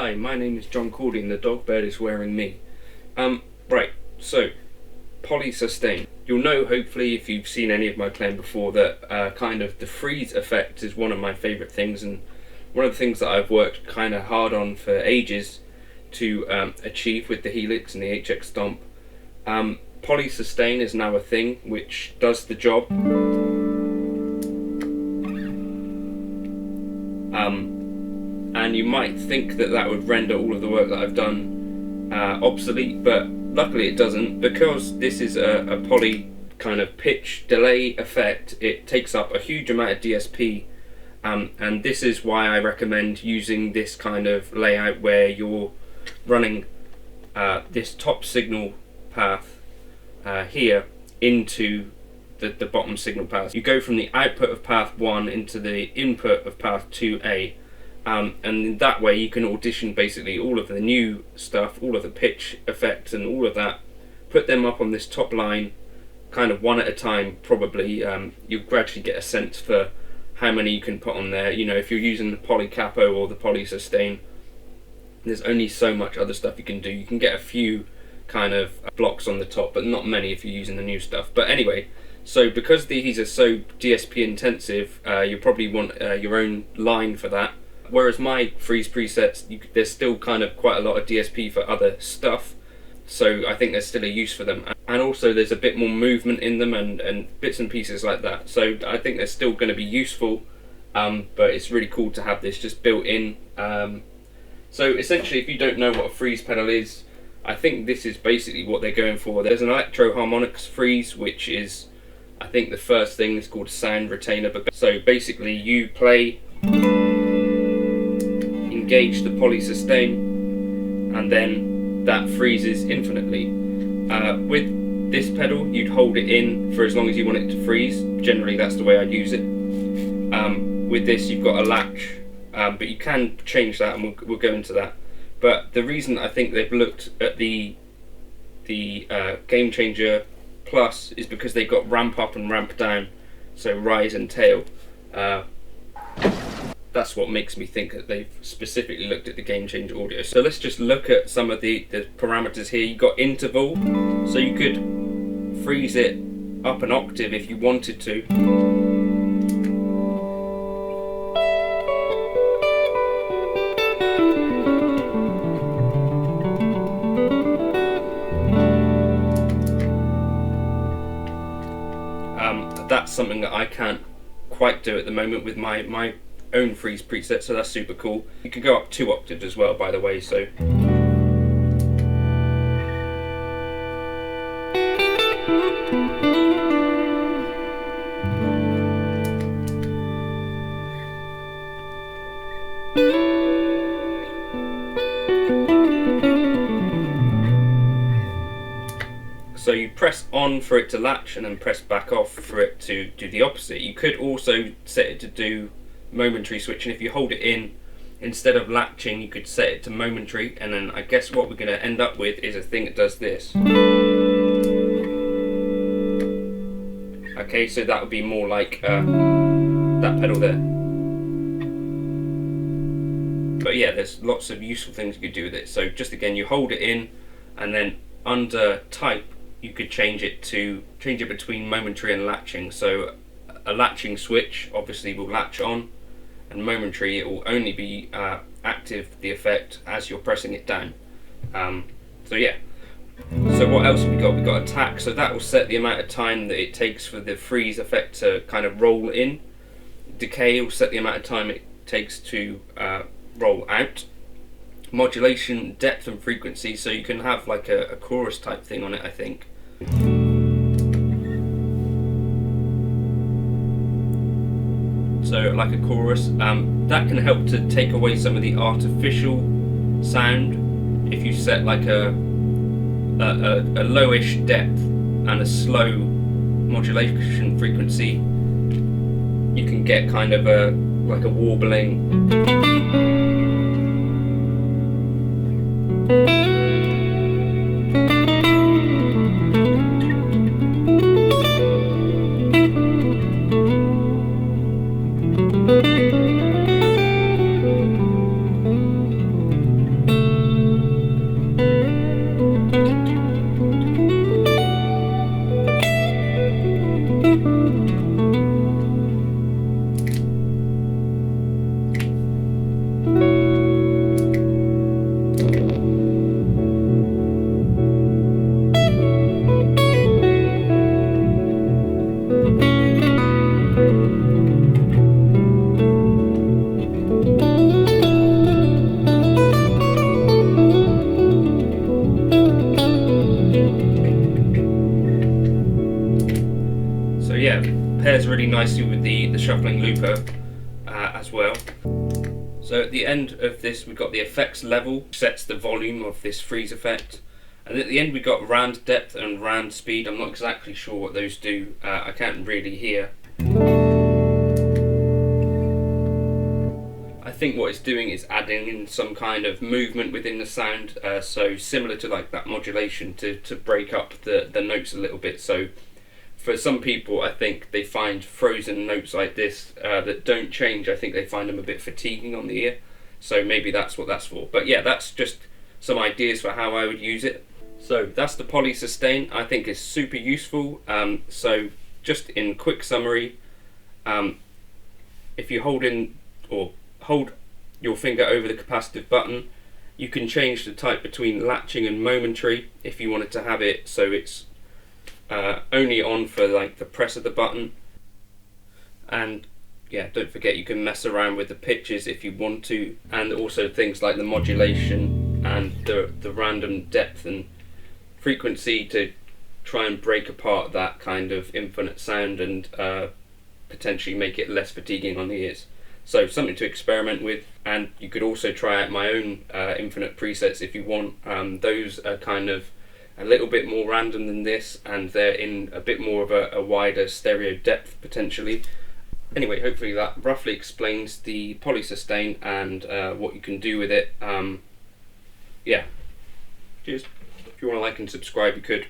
Hi, my name is John Cordy and the dog bird is wearing me. Right, so, polysustain. You'll know, hopefully, if you've seen any of my playing before, that kind of the freeze effect is one of my favourite things, and one of the things that I've worked kind of hard on for ages to achieve with the Helix and the HX Stomp. Polysustain is now a thing which does the job. And you might think that that would render all of the work that I've done obsolete, but luckily it doesn't, because this is a poly kind of pitch delay effect. It takes up a huge amount of DSP, and this is why I recommend using this kind of layout where you're running this top signal path here into the bottom signal path. You go from the output of path 1 into the input of path 2A. And that way you can audition basically all of the new stuff, all of the pitch effects and all of that, put them up on this top line, kind of one at a time probably. You'll gradually get a sense for how many you can put on there. You know, if you're using the poly capo or the polysustain, there's only so much other stuff you can do. You can get a few kind of blocks on the top, but not many if you're using the new stuff. But anyway, so because these are so DSP intensive, you probably want your own line for that. Whereas my freeze presets, there's still kind of quite a lot of DSP for other stuff, so I think there's still a use for them. And also there's a bit more movement in them and bits and pieces like that, so I think they're still going to be useful, but it's really cool to have this just built in. So essentially, if you don't know what a freeze pedal is, I think this is basically what they're going for. There's an electro harmonics freeze, which is, I think the first thing is called sound retainer. So basically you play, engage the polysustain, and then that freezes infinitely. With this pedal, you'd hold it in for as long as you want it to freeze. Generally, that's the way I'd use it. With this, you've got a latch, but you can change that, and we'll go into that. But the reason I think they've looked at the Game Changer Plus is because they've got ramp up and ramp down, so rise and tail. That's what makes me think that they've specifically looked at the Game Changer audio. So let's just look at some of the parameters here. You've got interval, so you could freeze it up an octave if you wanted to. That's something that I can't quite do at the moment with my own freeze preset, so that's super cool. You can go up 2 octaves as well, by the way, so you press on for it to latch and then press back off for it to do the opposite. You could also set it to do momentary switch, and if you hold it in, instead of latching, you could set it to momentary, and then I guess what we're going to end up with is a thing that does this. Okay, so that would be more like that pedal there. But yeah, there's lots of useful things you could do with it. So just again, you hold it in, and then under type you could change it between momentary and latching. So a latching switch obviously will latch on, and momentary, it will only be active, the effect, as you're pressing it down. So yeah. So what else have we got? We've got attack, so that will set the amount of time that it takes for the freeze effect to kind of roll in. Decay will set the amount of time it takes to roll out. Modulation, depth and frequency, so you can have like a chorus type thing on it, I think. So like a chorus, that can help to take away some of the artificial sound. If you set like a lowish depth and a slow modulation frequency, you can get kind of like a warbling. pairs really nicely with the shuffling looper as well. So at the end of this we've got the effects level, which sets the volume of this freeze effect. And at the end we've got round depth and round speed. I'm not exactly sure what those do, I can't really hear. I think what it's doing is adding in some kind of movement within the sound, so similar to like that modulation to break up the notes a little bit. So for some people, I think they find frozen notes like this that don't change, I think they find them a bit fatiguing on the ear. So maybe that's what that's for. But yeah, that's just some ideas for how I would use it. So that's the poly sustain. I think is super useful. So just in quick summary, if you hold your finger over the capacitive button, you can change the type between latching and momentary if you wanted to have it so it's only on for like the press of the button. And yeah, don't forget you can mess around with the pitches if you want to, and also things like the modulation and the random depth and frequency to try and break apart that kind of infinite sound and potentially make it less fatiguing on the ears. So something to experiment with. And you could also try out my own infinite presets if you want. Those are kind of a little bit more random than this, and they're in a bit more of a wider stereo depth potentially. Anyway, hopefully that roughly explains the poly sustain and what you can do with it. Yeah, cheers. If you want to like and subscribe, you could.